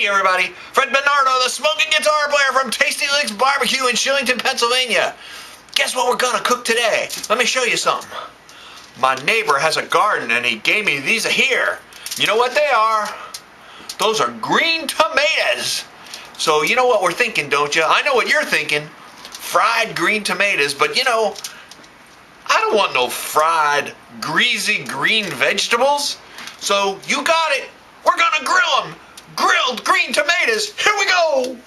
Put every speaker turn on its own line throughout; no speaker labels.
Hey everybody, Fred Bernardo, the smoking guitar player from Tasty Licks BBQ in Shillington, Pennsylvania. Guess what we're gonna cook today? Let me show you something. My neighbor has a garden and he gave me these here. You know what they are? Those are green tomatoes. So you know what we're thinking, don't you? I know what you're thinking. Fried green tomatoes, but you know, I don't want no fried, greasy green vegetables. So you got it. We're gonna grill them. Grilled green tomatoes. Here we go.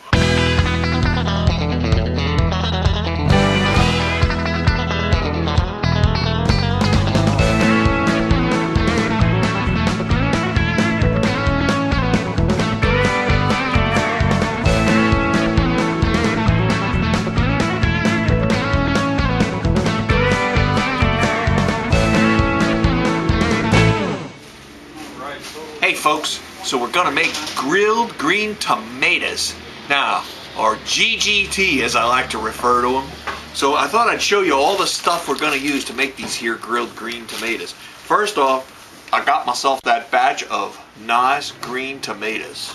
Hey folks, so we're gonna make grilled green tomatoes. Now, or GGT as I like to refer to them. So I thought I'd show you all the stuff we're gonna use to make these here grilled green tomatoes. First off, I got myself that batch of nice green tomatoes.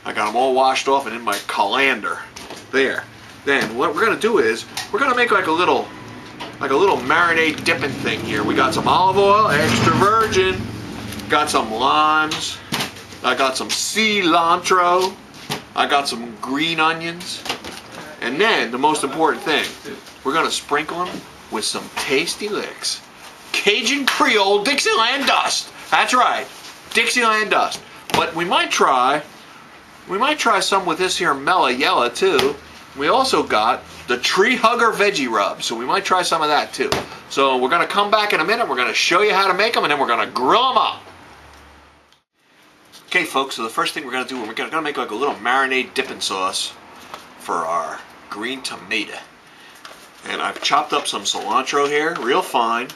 I got them all washed off and in my colander. There. Then what we're gonna do is, we're gonna make like a little marinade dipping thing here. We got some olive oil, extra virgin. Got some limes, I got some cilantro, I got some green onions, and then the most important thing, we're gonna sprinkle them with some Tasty Licks Cajun Creole Dixieland dust. That's right, Dixieland dust. But we might try some with this here Mela Yella too. We also got the Tree Hugger Veggie Rub, so we might try some of that too. So we're gonna come back in a minute, we're gonna show you how to make them, and then we're gonna grill them up. Okay folks, so the first thing we're going to do, we're going to make like a little marinade dipping sauce for our green tomato. And I've chopped up some cilantro here, real fine.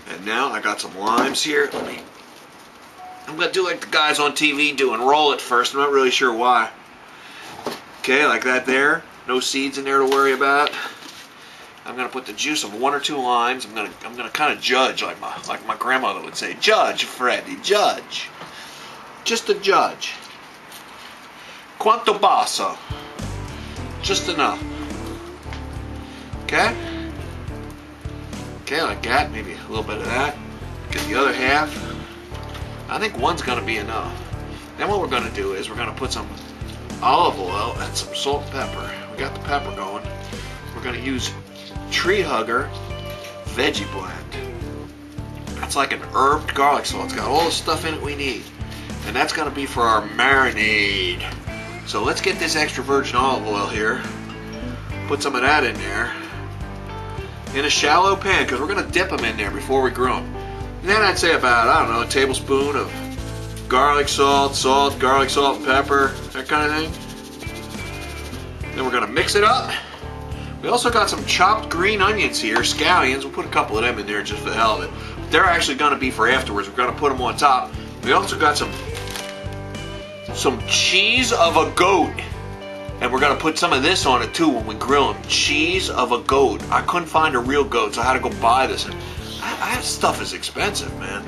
And now I got some limes here. I'm going to do like the guys on TV do and roll it first. I'm not really sure why. Okay, like that there. No seeds in there to worry about. I'm going to put the juice of 1 or 2 limes. I'm going to kind of judge like my grandmother would say. Judge, Freddy, judge. Just a judge. Quanto basso? Just enough. Okay? Okay, like that. Maybe a little bit of that. Get the other half. I think one's going to be enough. Then what we're going to do is we're going to put some olive oil and some salt and pepper. We got the pepper going. We're going to use Tree Hugger Veggie Blend. That's like an herbed garlic salt. It's got all the stuff in it we need. And that's going to be for our marinade. So let's get this extra virgin olive oil here. Put some of that in there. In a shallow pan, because we're going to dip them in there before we grill them. And then I'd say about, I don't know, a tablespoon of garlic salt, garlic salt, and pepper, that kind of thing. Then we're going to mix it up. We also got some chopped green onions here, scallions. We'll put a couple of them in there just for the hell of it. They're actually going to be for afterwards. We're going to put them on top. We also got some cheese of a goat, and we're gonna put some of this on it too when we grill them. Cheese of a goat. I couldn't find a real goat, so I had to go buy this. And that stuff is expensive, man.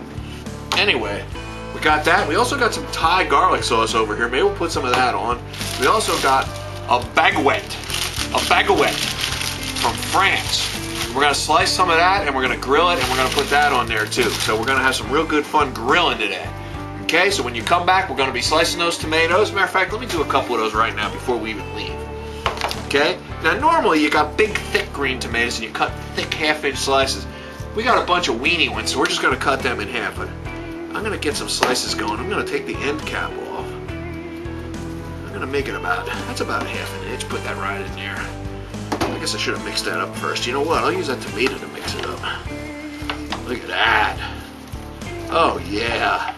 Anyway, we got that. We also got some Thai garlic sauce over here. Maybe we'll put some of that on. We also got a baguette from France. We're gonna slice some of that, and we're gonna grill it, and we're gonna put that on there too. So we're gonna have some real good fun grilling today. Okay, so when you come back, we're going to be slicing those tomatoes. Matter of fact, let me do a couple of those right now before we even leave. Okay, now normally you got big, thick green tomatoes and you cut thick half-inch slices. We got a bunch of weenie ones, so we're just going to cut them in half. But I'm going to get some slices going. I'm going to take the end cap off. I'm going to make it that's about a half an inch. Put that right in there. I guess I should have mixed that up first. You know what? I'll use that tomato to mix it up. Look at that. Oh, yeah.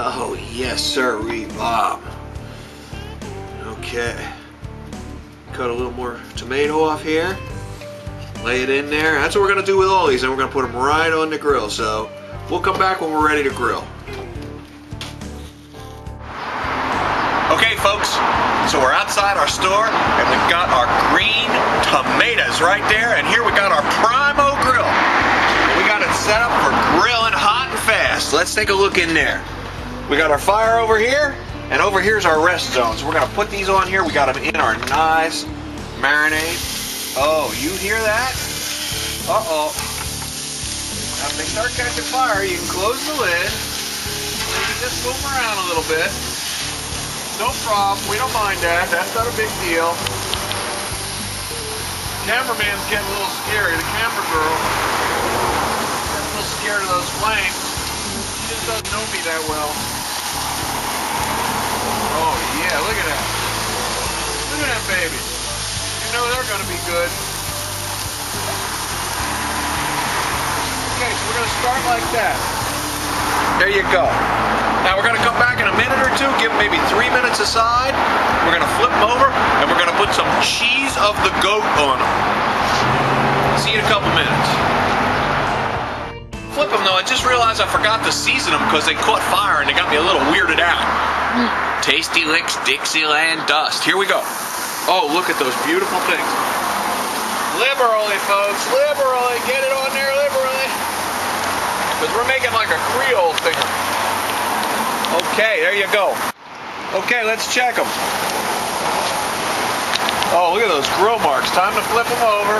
Oh, yes, sir, Bob. Okay. Cut a little more tomato off here. Lay it in there. That's what we're going to do with all these, and we're going to put them right on the grill. So we'll come back when we're ready to grill. Okay, folks. So we're outside our store, and we've got our green tomatoes right there, and here we got our Primo grill. We got it set up for grilling hot and fast. Let's take a look in there. We got our fire over here, and over here's our rest zone. So we're gonna put these on here. We got them in our nice marinade. Oh, you hear that? Uh-oh. Now if they start catching fire, you can close the lid. You can just move them around a little bit. No problem, we don't mind that. That's not a big deal. Cameraman's getting a little scary. The camera girl gets a little scared of those flames. She just doesn't know me that well. Oh yeah, look at that. Look at that baby. You know they're gonna be good. Okay, so we're gonna start like that. There you go. Now we're gonna come back in a minute or two, give them maybe 3 minutes aside. We're gonna flip them over, and we're gonna put some cheese of the goat on them. See you in a couple minutes. Flip them though, I just realized I forgot to season them because they caught fire and they got me a little weirded out. Tasty Licks Dixieland Dust. Here we go. Oh, look at those beautiful things. Liberally, folks, liberally. Get it on there liberally. Because we're making like a Creole thing. Okay, there you go. Okay, let's check them. Oh, look at those grill marks. Time to flip them over.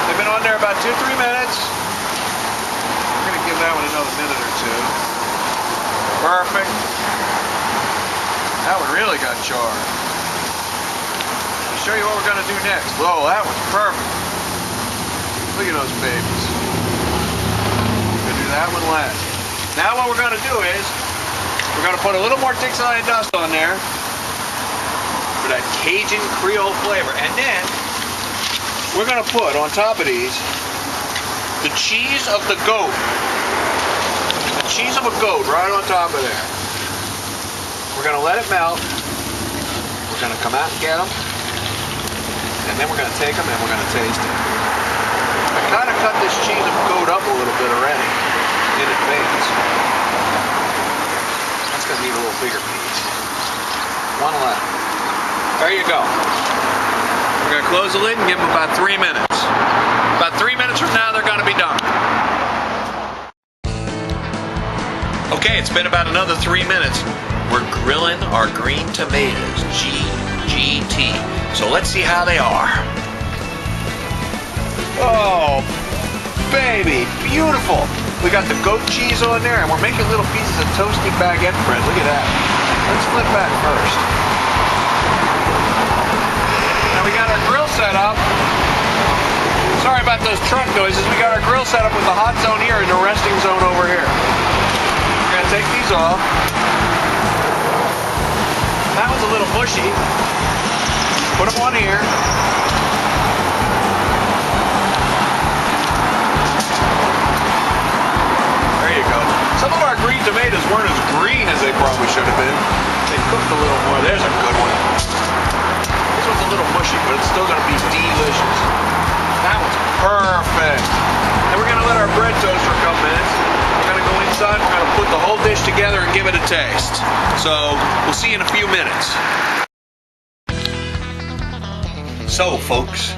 They've been on there about 2-3 minutes. We're going to give that one another minute or two. Perfect. That one really got charred. I'll show you what we're going to do next. Whoa, that one's perfect. Look at those babies. We're going to do that one last. Now what we're going to do is we're going to put a little more Dixieland dust on there for that Cajun Creole flavor. And then we're going to put on top of these the cheese of the goat. The cheese of a goat right on top of there. We're going to let it melt. We're going to come out and get them. And then we're going to take them and we're going to taste it. I kind of cut this cheese of goat up a little bit already in advance. That's going to need a little bigger piece. One left. There you go. We're going to close the lid and give them about 3 minutes. About 3 minutes from now, they're going to be done. Okay, it's been about another 3 minutes. We're grilling our green tomatoes, GGT. So let's see how they are. Oh, baby, beautiful. We got the goat cheese on there, and we're making little pieces of toasty baguette bread. Look at that. Let's flip back first. Now we got our grill set up. Sorry about those truck noises. We got our grill set up with the hot zone here and the resting zone over here. We're going to take these off. That one's a little mushy. Put them on here. There you go. Some of our green tomatoes weren't as green as they probably should have been. They cooked a little more. There's a good one. This one's a little mushy, but it's still going to be delicious. That one's perfect. And we're going to let our bread toast for a couple minutes. We're going to go inside. We're going to put the whole dish together and give it a taste. So we'll see you in a few minutes. So folks,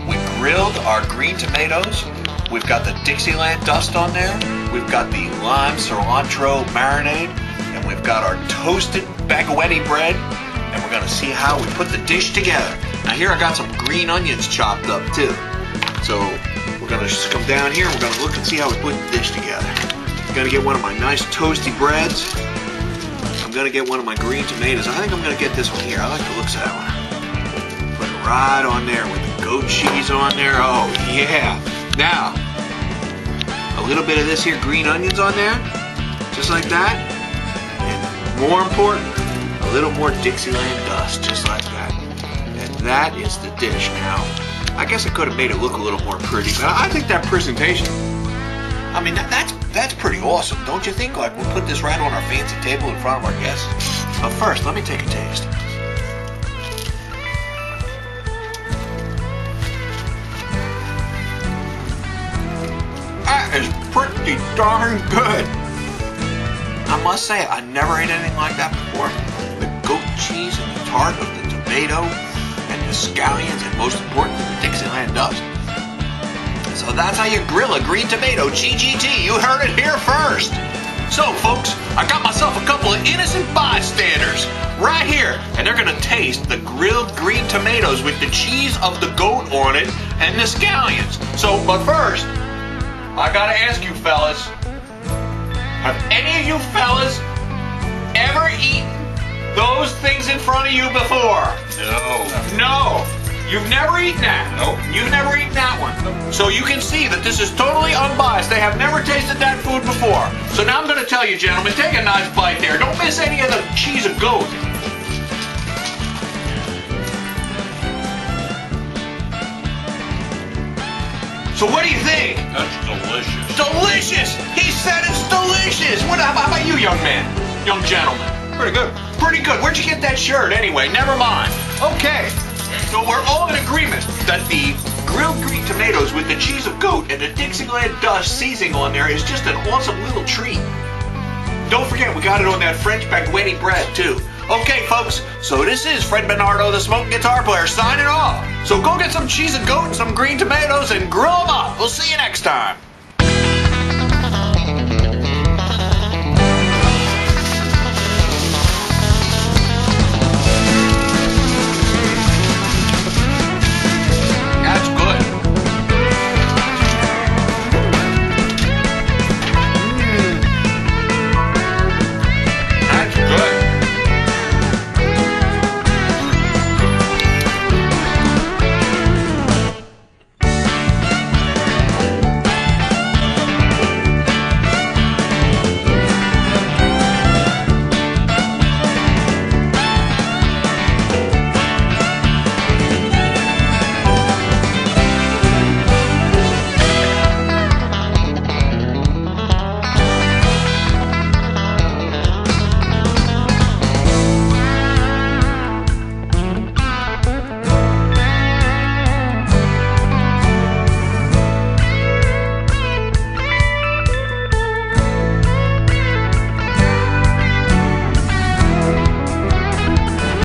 we grilled our green tomatoes. We've got the Dixieland dust on there. We've got the lime cilantro marinade. And we've got our toasted baguette bread. And we're going to see how we put the dish together. Now here I got some green onions chopped up too. So we're going to just come down here and we're going to look and see how we put the dish together. I'm going to get one of my nice toasty breads. I'm going to get one of my green tomatoes. I think I'm going to get this one here. I like the looks of that one. Put it right on there with the goat cheese on there. Oh yeah. Now, a little bit of this here green onions on there. Just like that. And more important, a little more Dixieland dust. Just like that. And that is the dish now. I guess I could have made it look a little more pretty, but I think that presentation, I mean, that's pretty awesome, don't you think? Like, we'll put this right on our fancy table in front of our guests. But first, let me take a taste. That is pretty darn good. I must say, I never ate anything like that before. The goat cheese and the tart of the tomato, and the scallions, and most importantly, the Dixieland dust. So that's how you grill a green tomato, GGT. You heard it here first. So, folks, I got myself a couple of innocent bystanders right here, and they're gonna taste the grilled green tomatoes with the cheese of the goat on it and the scallions. So, but first, I gotta ask you fellas, have any of you fellas ever eaten those things in front of you before? No. You've never eaten that?
Nope.
You've never eaten that one. So you can see that this is totally unbiased. They have never tasted that food before. So now I'm going to tell you, gentlemen, take a nice bite there. Don't miss any of the cheese of goat. So what do you think?
That's delicious.
Delicious! He said it's delicious! How about you, young man? Young gentleman?
Pretty good.
Pretty good. Where'd you get that shirt anyway? Never mind. Okay. So we're all in agreement that the grilled green tomatoes with the cheese of goat and the Dixieland dust seasoning on there is just an awesome little treat. Don't forget, we got it on that French baguette bread too. Okay, folks, so this is Fred Bernardo, the Smoking Guitar Player, signing off. So go get some cheese of goat and some green tomatoes and grill them up. We'll see you next time.